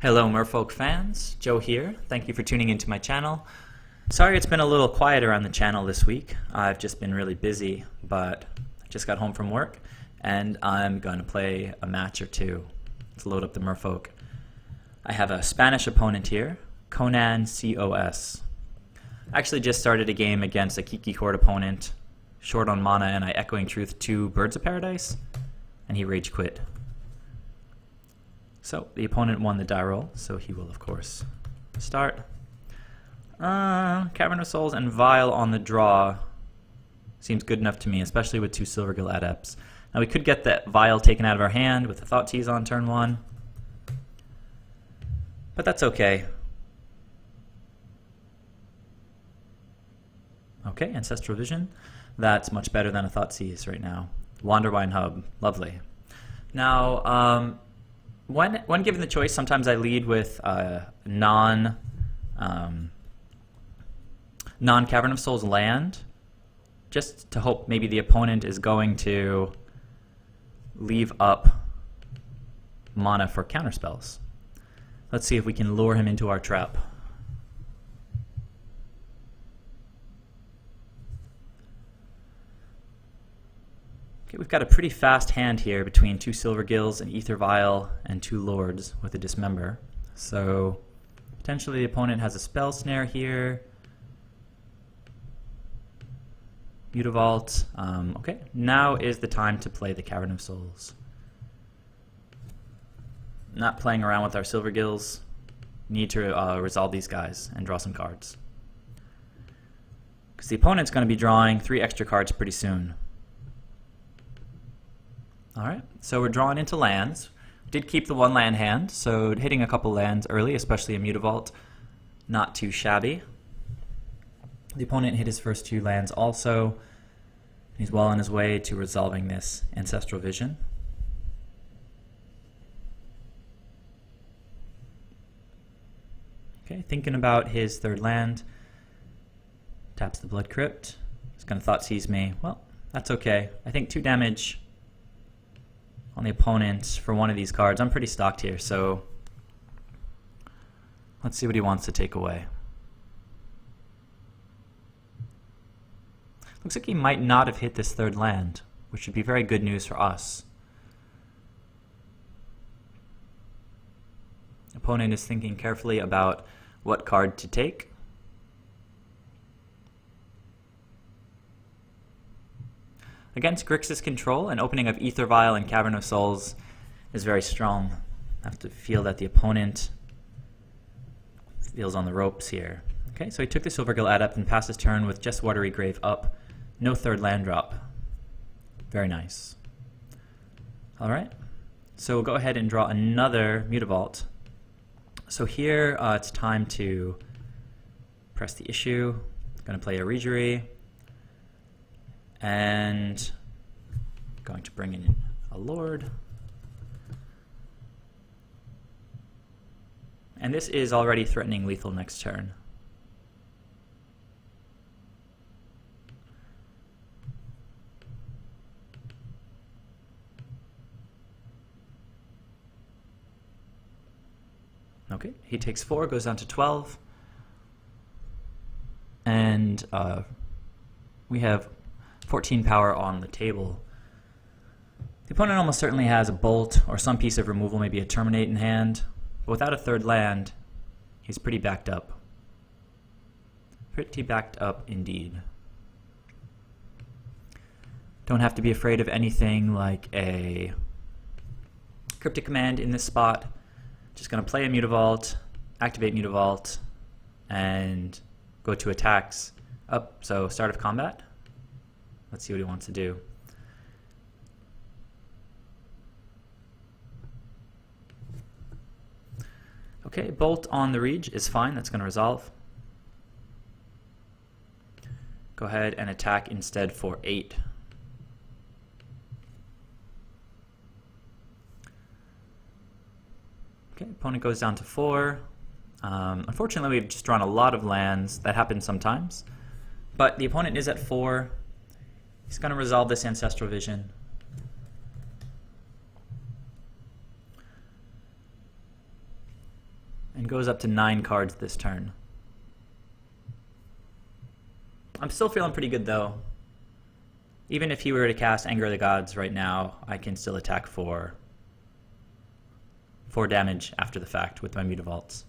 Hello Merfolk fans, Joe here. Thank you for tuning into my channel. Sorry it's been a little quieter on the channel this week. I've just been really busy, but I just got home from work and I'm going to play a match or two. Let's load up the Merfolk. I have a Spanish opponent here, Conan COS. I actually just started a game against a Kiki Horde opponent, short on mana, and I Echoing Truth 2 Birds of Paradise, and he rage quit. So the opponent won the die roll, so he will of course start. Cavern of Souls and Vial on the draw seems good enough to me, especially with two Silvergill Adepts. Now we could get that Vial taken out of our hand with the Thought Tease on turn 1, but that's okay. Okay, Ancestral Vision. That's much better than a Thought Tease right now. Wanderwine Hub, lovely. Now, when given the choice, sometimes I lead with non-Cavern of Souls land, just to hope maybe the opponent is going to leave up mana for counterspells. Let's see if we can lure him into our trap. Okay, we've got a pretty fast hand here between two Silvergills, an AEther Vial, and two Lords with a Dismember. So potentially the opponent has a Spell Snare here. Mutavault. Okay, now is the time to play the Cavern of Souls. Not playing around with our Silvergills. Need to resolve these guys and draw some cards. Because the opponent's going to be drawing 3 extra cards pretty soon. Alright, so we're drawing into lands. Did keep the 1 land hand, so hitting a couple lands early, especially a Mutavault, not too shabby. The opponent hit his first 2 lands also. He's well on his way to resolving this Ancestral Vision. Okay, thinking about his 3rd land. Taps the Blood Crypt. He's going to Thought Seize me. Well, that's okay. I think 2 damage on the opponent for one of these cards. I'm pretty stocked here, so let's see what he wants to take away. Looks like he might not have hit this 3rd land, which would be very good news for us. Opponent is thinking carefully about what card to take. Against Grixis control, an opening of AEther Vial and Cavern of Souls is very strong. I have to feel that the opponent feels on the ropes here. Okay, so he took the Silvergill Adept and passed his turn with just Watery Grave up. No 3rd land drop. Very nice. Alright, so we'll go ahead and draw another Mutavault. So here it's time to press the issue. Going to play a Reejerey. And going to bring in a Lord. And this is already threatening lethal next turn. Okay, he takes 4, goes down to 12. And we have 14 power on the table. The opponent almost certainly has a Bolt or some piece of removal, maybe a Terminate in hand. But without a 3rd land, he's pretty backed up. Pretty backed up indeed. Don't have to be afraid of anything like a Cryptic Command in this spot. Just going to play a Mutavault, activate Mutavault, and go to attacks up. So start of combat. Let's see what he wants to do. Okay, Bolt on the Reej is fine. That's going to resolve. Go ahead and attack instead for 8. Okay, opponent goes down to 4. Unfortunately, we've just drawn a lot of lands. That happens sometimes. But the opponent is at 4. He's going to resolve this Ancestral Vision. and goes up to 9 cards this turn. I'm still feeling pretty good though. Even if he were to cast Anger of the Gods right now, I can still attack for 4 damage after the fact with my Mutavaults.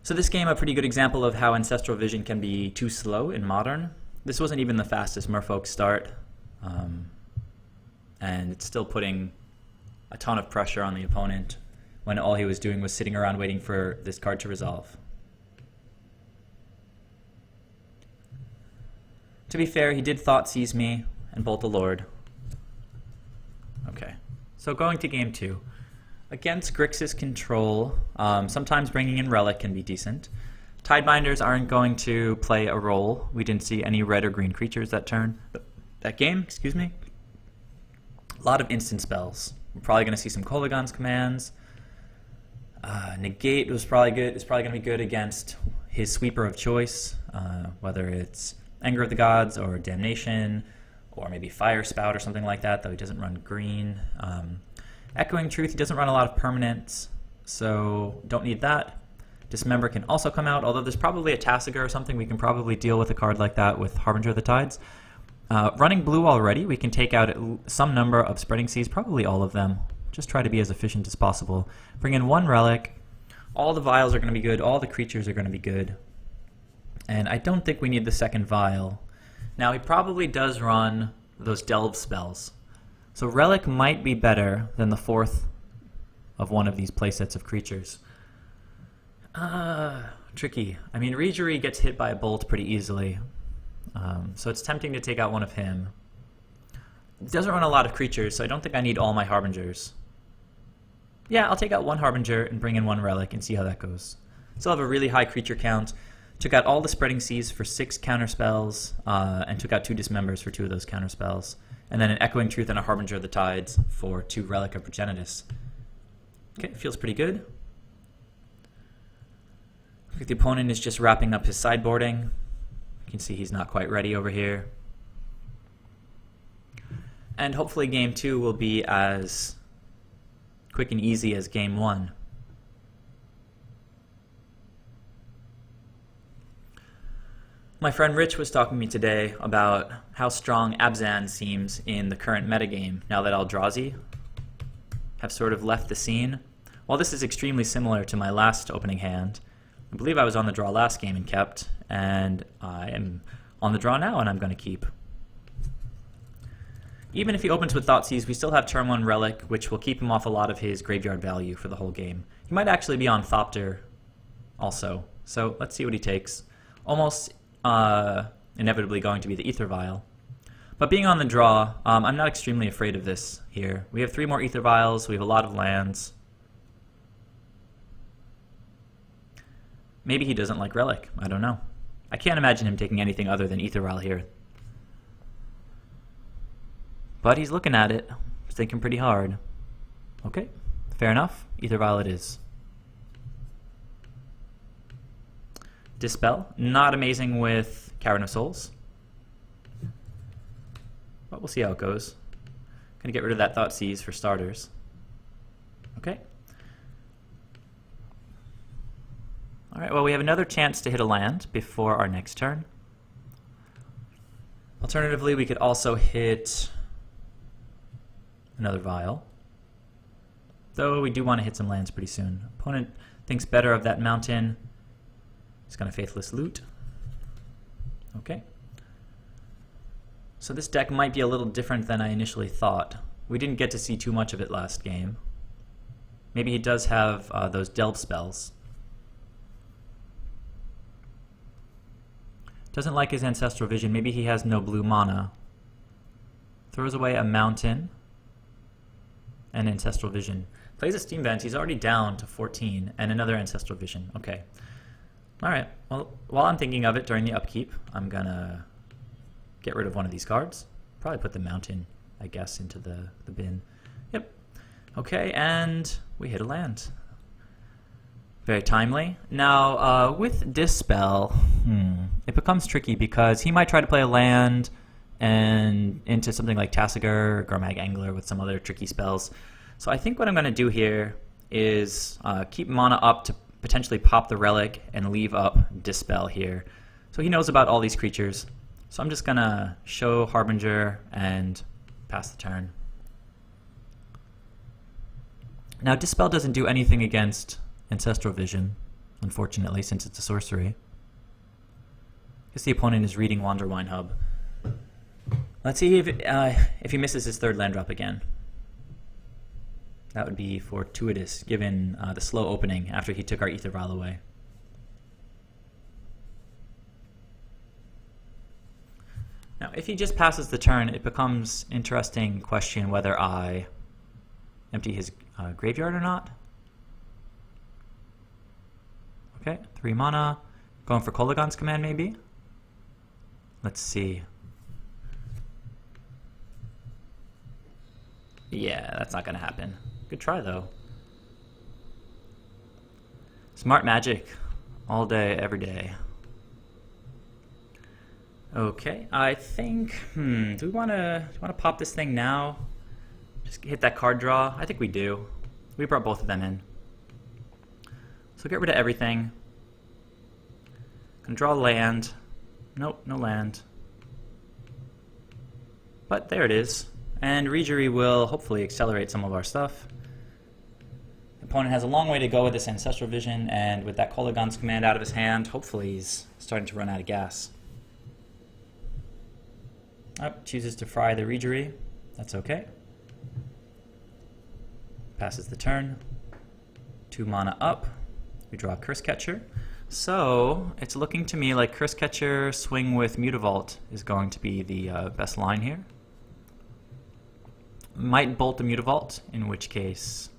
So this game, a pretty good example of how Ancestral Vision can be too slow in Modern. This wasn't even the fastest Merfolk start, and it's still putting a ton of pressure on the opponent when all he was doing was sitting around waiting for this card to resolve. To be fair, he did Thoughtseize me and Bolt the Lord. Okay, so going to game 2. Against Grixis control, sometimes bringing in Relic can be decent. Tidebinders aren't going to play a role. We didn't see any red or green creatures that game, excuse me. A lot of instant spells. We're probably going to see some Kolaghan's commands. Negate was probably good. It's probably going to be good against his sweeper of choice, whether it's Anger of the Gods or Damnation, or maybe Fire Spout or something like that, though he doesn't run green. Echoing Truth, he doesn't run a lot of permanents, so don't need that. Dismember can also come out, although there's probably a Tasigur or something. We can probably deal with a card like that with Harbinger of the Tides. Running blue already, we can take out some number of Spreading Seas, probably all of them. Just try to be as efficient as possible. Bring in 1 Relic. All the vials are going to be good. All the creatures are going to be good. And I don't think we need the second vial. Now, he probably does run those Delve spells. So Relic might be better than the 4th of one of these playsets of creatures. Tricky. I mean, Reejerey gets hit by a bolt pretty easily. So it's tempting to take out one of him. It doesn't run a lot of creatures, so I don't think I need all my Harbingers. Yeah, I'll take out 1 Harbinger and bring in 1 Relic and see how that goes. Still have a really high creature count. Took out all the Spreading Seas for 6 counterspells, and took out 2 Dismembers for 2 of those counterspells. And then an Echoing Truth and a Harbinger of the Tides for 2 Relic of Progenitus. Okay, feels pretty good. The opponent is just wrapping up his sideboarding. You can see he's not quite ready over here. And hopefully game 2 will be as quick and easy as game 1. My friend Rich was talking to me today about how strong Abzan seems in the current metagame now that Eldrazi have sort of left the scene. While this is extremely similar to my last opening hand, I believe I was on the draw last game and kept, and I am on the draw now and I'm going to keep. Even if he opens with Thoughtseize, we still have turn 1 Relic, which will keep him off a lot of his graveyard value for the whole game. He might actually be on Thopter also, so let's see what he takes. Almost inevitably going to be the AEther Vial. But being on the draw, I'm not extremely afraid of this here. We have 3 more AEther Vials, we have a lot of lands. Maybe he doesn't like Relic, I don't know. I can't imagine him taking anything other than AEther Vial here. But he's looking at it, he's thinking pretty hard. Okay, fair enough, AEther Vial it is. Dispel, not amazing with Cavern of Souls. But we'll see how it goes. Gonna get rid of that Thoughtseize for starters. Okay. Alright, well we have another chance to hit a land before our next turn. Alternatively, we could also hit another Vial. Though we do want to hit some lands pretty soon. Opponent thinks better of that mountain. He's going to Faithless Loot. Okay. So this deck might be a little different than I initially thought. We didn't get to see too much of it last game. Maybe he does have those Delve spells. Doesn't like his Ancestral Vision. Maybe he has no blue mana. Throws away a mountain and Ancestral Vision. Plays a Steam Vent. He's already down to 14 and another Ancestral Vision. Okay. Alright, well, while I'm thinking of it during the upkeep, I'm gonna get rid of one of these cards. Probably put the mountain, I guess, into the bin. Yep. Okay, and we hit a land. Very timely. Now, with Dispel, it becomes tricky because he might try to play a land and into something like Tasigur or Gormag Angler with some other tricky spells. So I think what I'm going to do here is keep mana up to potentially pop the Relic and leave up Dispel here. So he knows about all these creatures. So I'm just going to show Harbinger and pass the turn. Now Dispel doesn't do anything against Ancestral Vision, unfortunately, since it's a sorcery. I guess the opponent is reading Wanderwine Hub. Let's see if he misses his third land drop again. That would be fortuitous, given the slow opening after he took our AEther Vial away. Now, if he just passes the turn, it becomes interesting question whether I empty his graveyard or not. Okay, 3 mana. Going for Kolaghan's Command, maybe? Let's see. Yeah, that's not going to happen. Good try, though. Smart magic. All day, every day. Okay, I think... do we want to pop this thing now? Just hit that card draw? I think we do. We brought both of them in. So get rid of everything. Gonna draw land. Nope, no land. But there it is. And Reejerey will hopefully accelerate some of our stuff. The opponent has a long way to go with this Ancestral Vision, and with that Kolaghan's Command out of his hand, hopefully he's starting to run out of gas. Oh, chooses to fry the Reejerey. That's okay. Passes the turn. 2 mana up. We draw Cursecatcher. So it's looking to me like Cursecatcher swing with Mutavault is going to be the best line here. Might bolt the Mutavault, in which case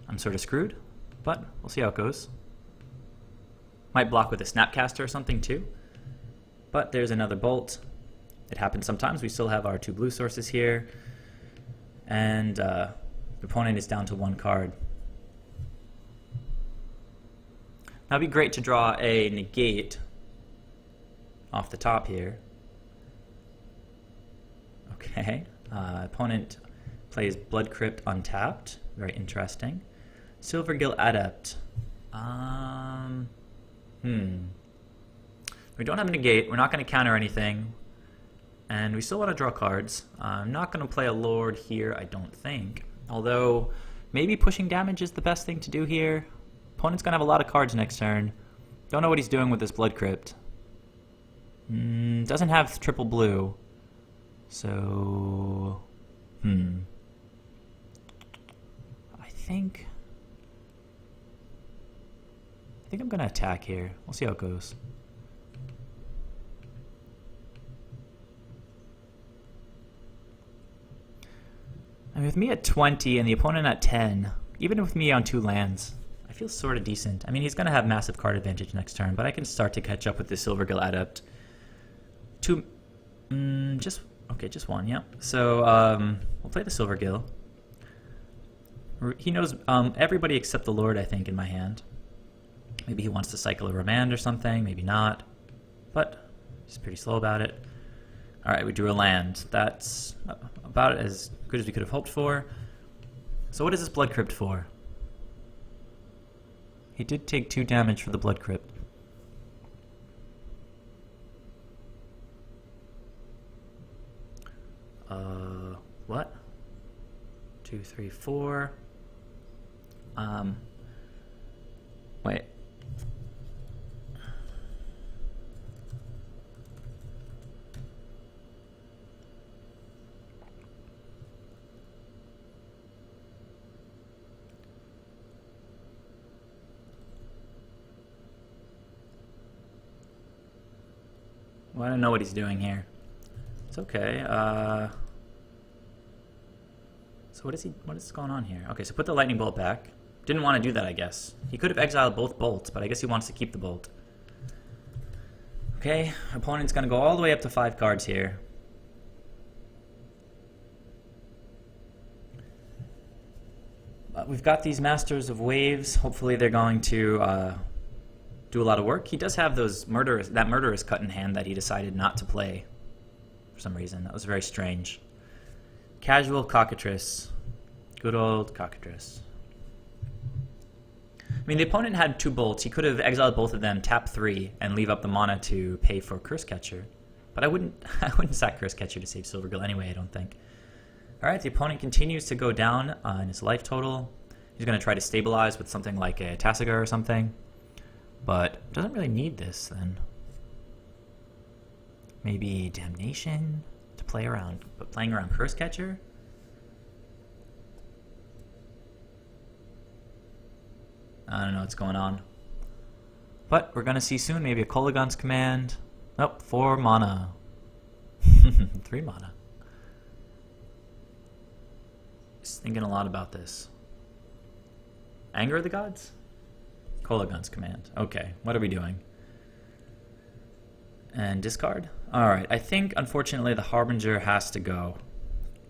I'm sort of screwed, but we'll see how it goes. Might block with a Snapcaster or something too, but there's another bolt. It happens sometimes. We still have our 2 blue sources here, and the opponent is down to 1 card. Now it'd be great to draw a Negate off the top here. Okay. Opponent plays Blood Crypt untapped. Very interesting. Silvergill Adept. We don't have a Negate. We're not going to counter anything. And we still want to draw cards. I'm not going to play a Lord here, I don't think. Although, maybe pushing damage is the best thing to do here. Opponent's going to have a lot of cards next turn. Don't know what he's doing with this Blood Crypt. Doesn't have triple blue. So, I think I'm going to attack here. We'll see how it goes. I mean, with me at 20 and the opponent at 10, even with me on 2 lands, I feel sort of decent. I mean, he's going to have massive card advantage next turn, but I can start to catch up with the Silvergill Adept. Just 1, yeah. So, we'll play the Silvergill. He knows everybody except the Lord, I think, in my hand. Maybe he wants to cycle a Remand or something, maybe not. But he's pretty slow about it. Alright, we drew a land. That's about as good as we could have hoped for. So what is this Blood Crypt for? He did take 2 damage for the Blood Crypt. What? 2, 3, 4. Wait. Well, I don't know what he's doing here. It's okay. So what is going on here? Okay, so put the lightning bolt back. Didn't want to do that, I guess. He could have exiled both bolts, but I guess he wants to keep the bolt. Okay, opponent's going to go all the way up to 5 cards here. We've got these Masters of Waves. Hopefully they're going to do a lot of work. He does have that murderous cut in hand that he decided not to play for some reason. That was very strange. Casual Cockatrice. Good old Cockatrice. I mean, the opponent had 2 bolts. He could have exiled both of them, tap 3, and leave up the mana to pay for Cursecatcher. But I wouldn't sack Cursecatcher to save Silvergill anyway, I don't think. Alright, the opponent continues to go down in his life total. He's going to try to stabilize with something like a Tasigur or something. But doesn't really need this, then. Maybe Damnation to play around. But playing around Cursecatcher? I don't know what's going on. But we're going to see soon. Maybe a Kolaghan's Command. Oh, 4 mana. 3 mana. Just thinking a lot about this. Anger of the Gods? Kolaghan's Command. Okay, what are we doing? And discard? Alright, I think unfortunately the Harbinger has to go.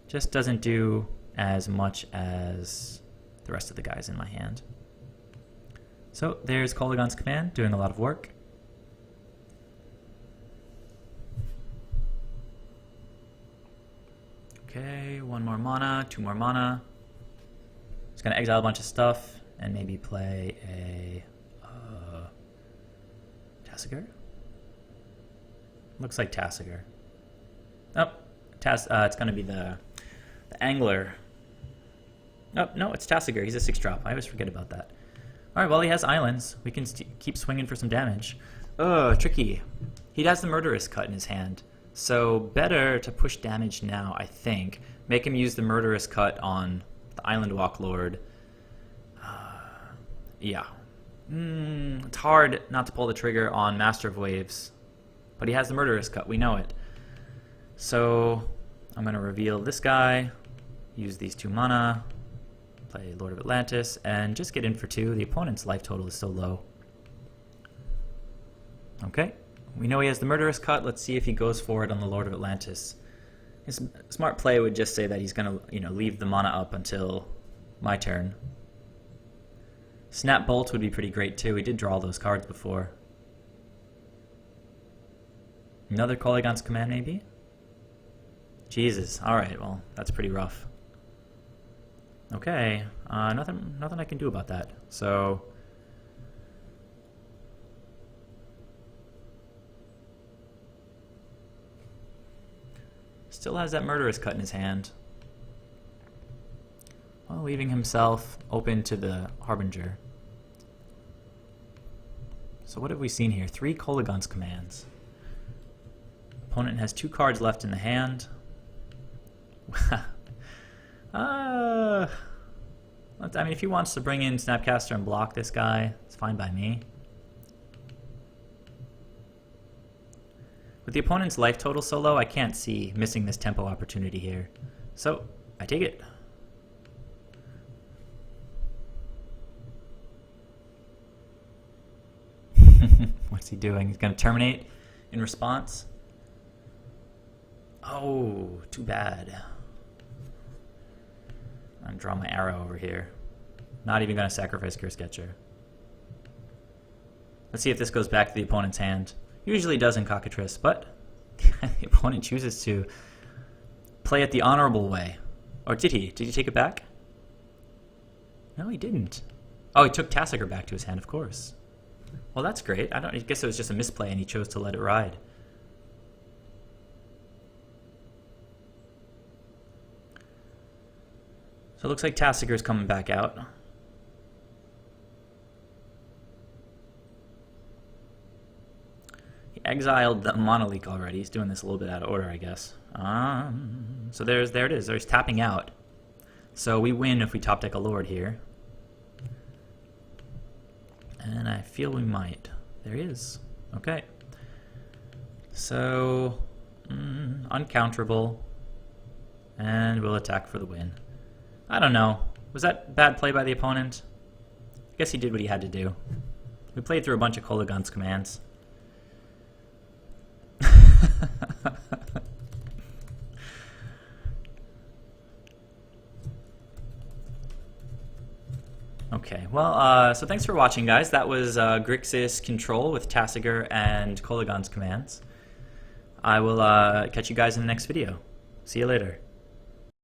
Just doesn't do as much as the rest of the guys in my hand. So there's Kolaghan's Command doing a lot of work. Okay, 1 more mana, 2 more mana. Just gonna exile a bunch of stuff and maybe play a Tasigur? Looks like Tasigur. Oh, it's gonna be the Angler. Oh, no, it's Tasigur. He's a 6-drop. I always forget about that. Alright, well, he has islands. We can keep swinging for some damage. Tricky. He has the Murderous Cut in his hand. So better to push damage now, I think. Make him use the Murderous Cut on the Island Walk Lord. Yeah. It's hard not to pull the trigger on Master of Waves. But he has the Murderous Cut, we know it. So I'm going to reveal this guy, use these 2 mana, play Lord of Atlantis, and just get in for 2. The opponent's life total is so low. Okay. We know he has the Murderous Cut. Let's see if he goes for it on the Lord of Atlantis. His smart play would just say that he's going to, leave the mana up until my turn. Snap Bolt would be pretty great too. We did draw those cards before. Another Kolaghan's Command maybe? Jesus. Alright, well, that's pretty rough. Okay. Nothing I can do about that. So still has that Murderous Cut in his hand, while leaving himself open to the Harbinger. So what have we seen here? 3 Kolaghan's Commands. Opponent has 2 cards left in the hand. I mean, if he wants to bring in Snapcaster and block this guy, it's fine by me. With the opponent's life total so low, I can't see missing this tempo opportunity here. So, I take it. What's he doing? He's going to terminate in response. Oh, too bad. I'm going to draw my arrow over here. Not even going to sacrifice Cursecatcher. Let's see if this goes back to the opponent's hand. Usually does in Cockatrice, but the opponent chooses to play it the honorable way. Or did he? Did he take it back? No, he didn't. Oh, he took Tasigur back to his hand, of course. Well, that's great. I guess it was just a misplay and he chose to let it ride. So it looks like Tasigur's coming back out. He exiled the Monolith already. He's doing this a little bit out of order, I guess. So there it is. There's tapping out. So we win if we top deck a Lord here. And I feel we might. There he is. Okay. So, uncounterable. And we'll attack for the win. I don't know. Was that bad play by the opponent? I guess he did what he had to do. We played through a bunch of Kolaghan's Commands. Okay, well, so thanks for watching, guys. That was Grixis Control with Tasigur and Kolaghan's Commands. I will catch you guys in the next video. See you later.